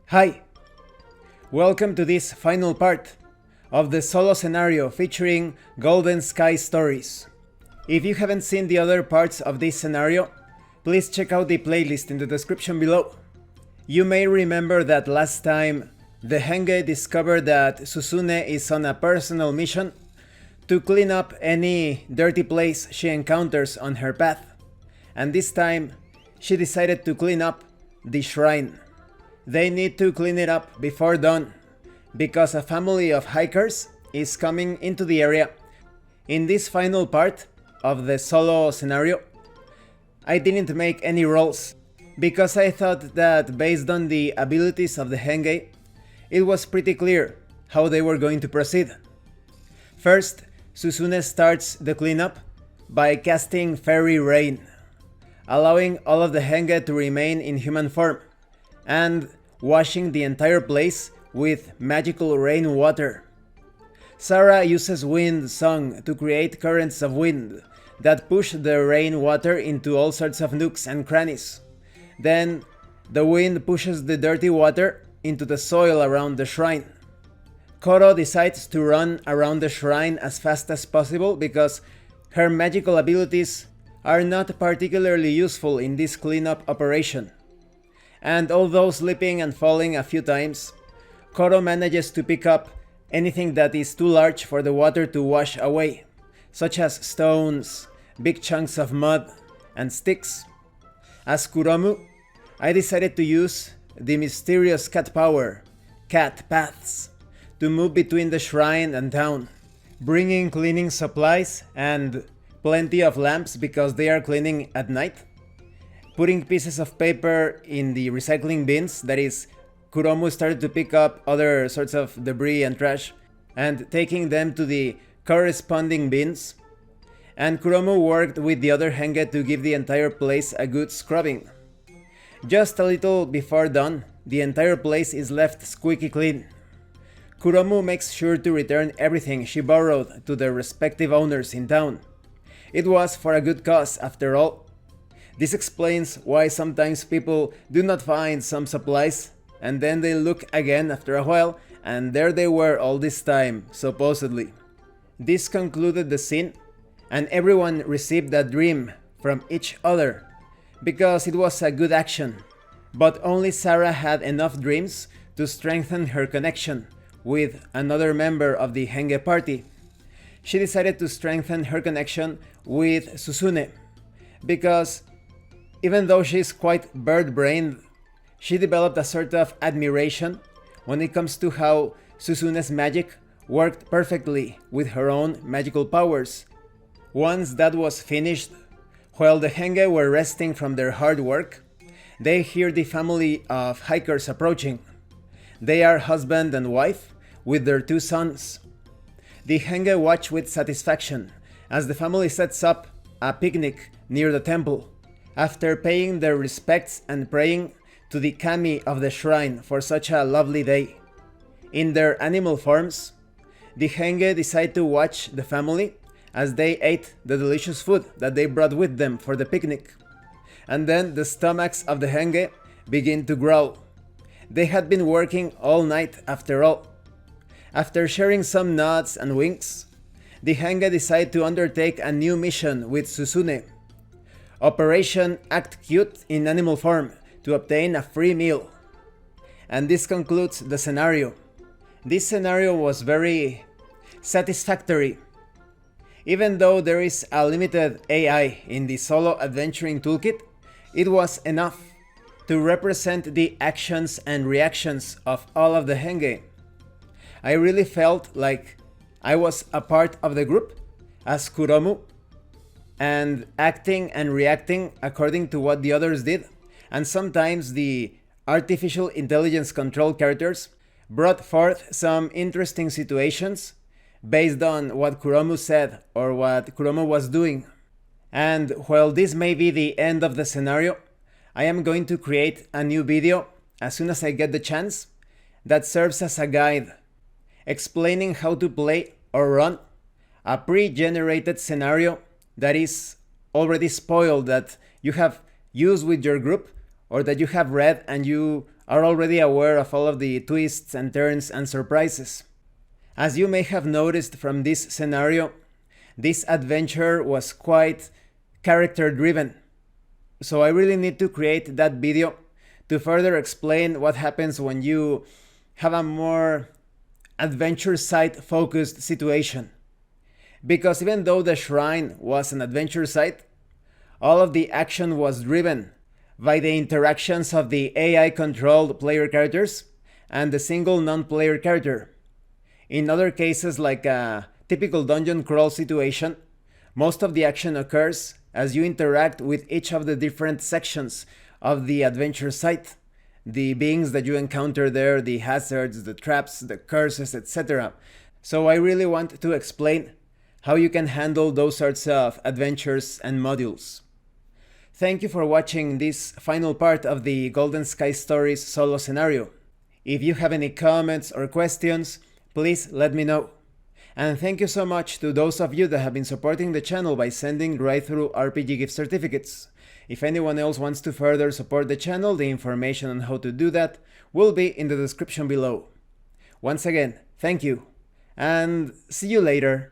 Hi! Welcome to this final part of the solo scenario featuring Golden Sky Stories. If you haven't seen the other parts of this scenario, please check out the playlist in the description below. You may remember that last time the Henge discovered that Susune is on a personal mission to clean up any dirty place she encounters on her path, and this time she decided to clean up the shrine. They need to clean it up before dawn, because a family of hikers is coming into the area. In this final part of the solo scenario, I didn't make any rolls, because I thought that based on the abilities of the Henge, it was pretty clear how they were going to proceed. First, Susune starts the cleanup by casting Fairy Rain, allowing all of the Henge to remain in human form, and washing the entire place with magical rainwater. Sarah uses Wind Song to create currents of wind that push the rainwater into all sorts of nooks and crannies. Then the wind pushes the dirty water into the soil around the shrine. Koro decides to run around the shrine as fast as possible because her magical abilities are not particularly useful in this cleanup operation. And although slipping and falling a few times, Koro manages to pick up anything that is too large for the water to wash away, such as stones, big chunks of mud, and sticks. As Kuromu, I decided to use the mysterious cat power, Cat Paths, to move between the shrine and town, bringing cleaning supplies and plenty of lamps because they are cleaning at night, putting pieces of paper in the recycling bins, that is, Kuromu started to pick up other sorts of debris and trash and taking them to the corresponding bins, and Kuromu worked with the other Henge to give the entire place a good scrubbing. Just a little before dawn, the entire place is left squeaky clean. Kuromu makes sure to return everything she borrowed to their respective owners in town. It was for a good cause, after all. This explains why sometimes people do not find some supplies, and then they look again after a while, and there they were all this time, supposedly. This concluded the scene, and everyone received a dream from each other, because it was a good action. But only Sarah had enough dreams to strengthen her connection with another member of the Henge party. She decided to strengthen her connection with Susune, because even though she's quite bird-brained, she developed a sort of admiration when it comes to how Susune's magic worked perfectly with her own magical powers. Once that was finished, while the Henge were resting from their hard work, they hear the family of hikers approaching. They are husband and wife with their 2 sons. The Henge watch with satisfaction as the family sets up a picnic near the temple, after paying their respects and praying to the kami of the shrine for such a lovely day. In their animal forms, the Henge decide to watch the family as they ate the delicious food that they brought with them for the picnic. And then the stomachs of the Henge begin to growl. They had been working all night after all. After sharing some nods and winks, the Henge decide to undertake a new mission with Susune. Operation Act Cute in animal form to obtain a free meal. And this concludes the scenario. This scenario was very satisfactory. Even though there is a limited AI in the solo adventuring toolkit, it was enough to represent the actions and reactions of all of the Henge. I really felt like I was a part of the group as Kuromu, and acting and reacting according to what the others did, and sometimes the artificial intelligence control characters brought forth some interesting situations based on what Kuromu said or what Kuromu was doing. And while this may be the end of the scenario, I am going to create a new video as soon as I get the chance that serves as a guide, explaining how to play or run a pre-generated scenario that is already spoiled, that you have used with your group, or that you have read and you are already aware of all of the twists and turns and surprises. As you may have noticed from this scenario, this adventure was quite character driven. So I really need to create that video to further explain what happens when you have a more adventure site focused situation. Because even though the shrine was an adventure site, all of the action was driven by the interactions of the AI controlled player characters and the single non-player character. In other cases, like a typical dungeon crawl situation, most of the action occurs as you interact with each of the different sections of the adventure site. The beings that you encounter there, the hazards, the traps, the curses, etc. So I really want to explain how you can handle those sorts of adventures and modules. Thank you for watching this final part of the Golden Sky Stories solo scenario. If you have any comments or questions, please let me know. And thank you so much to those of you that have been supporting the channel by sending right through RPG gift certificates. If anyone else wants to further support the channel, the information on how to do that will be in the description below. Once again, thank you, and see you later.